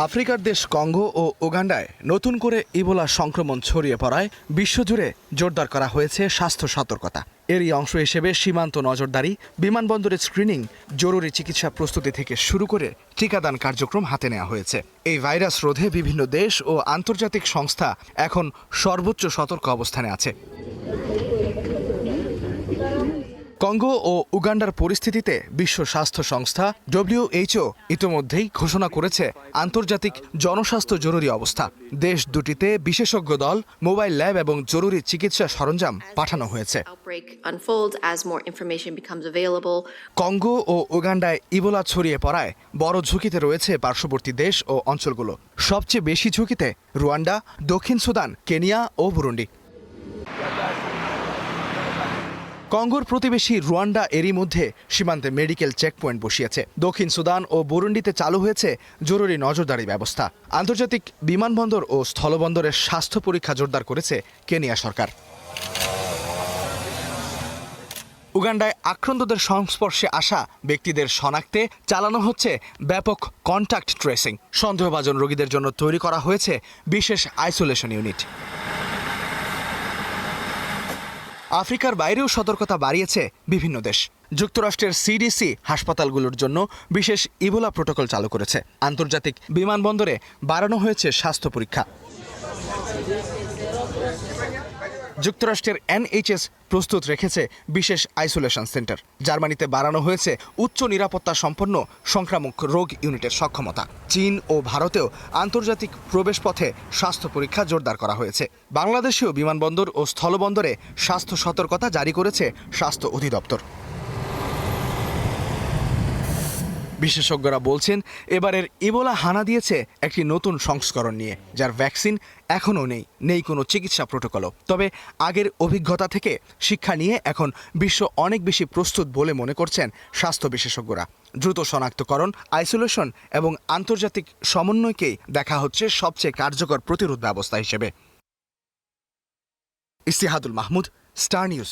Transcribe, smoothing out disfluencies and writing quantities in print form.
আফ্রিকার দেশ কঙ্গো ও উগান্ডায় নতুন করে ইবোলা সংক্রমণ ছড়িয়ে পড়ায় বিশ্বজুড়ে জোরদার করা হয়েছে স্বাস্থ্য সতর্কতা। এরই অংশ হিসেবে সীমান্ত নজরদারি, বিমানবন্দরের স্ক্রিনিং, জরুরি চিকিৎসা প্রস্তুতি থেকে শুরু করে টিকাদান কার্যক্রম হাতে নেওয়া হয়েছে। এই ভাইরাস রোধে বিভিন্ন দেশ ও আন্তর্জাতিক সংস্থা এখন সর্বোচ্চ সতর্ক অবস্থানে আছে। কঙ্গো ও উগান্ডার পরিস্থিতিতে বিশ্ব স্বাস্থ্য সংস্থা WHO ইতোমধ্যেই ঘোষণা করেছে আন্তর্জাতিক জনস্বাস্থ্য জরুরি অবস্থা। দেশ দুটিতে বিশেষজ্ঞ দল, মোবাইল ল্যাব এবং জরুরি চিকিৎসা সরঞ্জাম পাঠানো হয়েছে। কঙ্গো ও উগান্ডায় ইবোলা ছড়িয়ে পড়ায় বড় ঝুঁকিতে রয়েছে পার্শ্ববর্তী দেশ ও অঞ্চলগুলো। সবচেয়ে বেশি ঝুঁকিতে রুয়ান্ডা, দক্ষিণ সুদান, কেনিয়া ও বুরুন্ডি। কঙ্গোর প্রতিবেশী রুয়ান্ডা এরই মধ্যে সীমান্তে মেডিকেল চেকপয়েন্ট বসিয়েছে। দক্ষিণ সুদান ও বুরুন্ডিতে চালু হয়েছে জরুরি নজরদারি ব্যবস্থা। আন্তর্জাতিক বিমানবন্দর ও স্থলবন্দরের স্বাস্থ্য পরীক্ষা জোরদার করেছে কেনিয়া সরকার। উগান্ডায় আক্রান্তদের সংস্পর্শে আসা ব্যক্তিদের শনাক্তে চালানো হচ্ছে ব্যাপক কন্টাক্ট ট্রেসিং। সন্দেহভাজন রোগীদের জন্য তৈরি করা হয়েছে বিশেষ আইসোলেশন ইউনিট। আফ্রিকার বাইরেও সতর্কতা বাড়িয়েছে বিভিন্ন দেশ। যুক্তরাষ্ট্রের CDC হাসপাতালগুলোর জন্য বিশেষ ইবোলা প্রোটোকল চালু করেছে। আন্তর্জাতিক বিমানবন্দরে বাড়ানো হয়েছে স্বাস্থ্য পরীক্ষা। যুক্তরাষ্ট্রের NHS প্রস্তুত রেখেছে বিশেষ আইসোলেশন সেন্টার। জার্মানিতে বাড়ানো হয়েছে উচ্চ নিরাপত্তা সম্পন্ন সংক্রামক রোগ ইউনিটের সক্ষমতা। চীন ও ভারতেও আন্তর্জাতিক প্রবেশপথে স্বাস্থ্য পরীক্ষা জোরদার করা হয়েছে। বাংলাদেশেও বিমানবন্দর ও স্থলবন্দরে স্বাস্থ্য সতর্কতা জারি করেছে স্বাস্থ্য অধিদপ্তর। বিশেষজ্ঞরা বলছেন, এবারের ইবোলা হানা দিয়েছে একটি নতুন সংস্করণ নিয়ে, যার ভ্যাকসিন এখনও নেই কোনো চিকিৎসা প্রোটোকলও। তবে আগের অভিজ্ঞতা থেকে শিক্ষা নিয়ে এখন বিশ্ব অনেক বেশি প্রস্তুত বলে মনে করছেন স্বাস্থ্য বিশেষজ্ঞরা। দ্রুত শনাক্তকরণ, আইসোলেশন এবং আন্তর্জাতিক সমন্বয়কেই দেখা হচ্ছে সবচেয়ে কার্যকর প্রতিরোধ ব্যবস্থা হিসেবে। ইস্তিহাদুল মাহমুদ, স্টার নিউজ।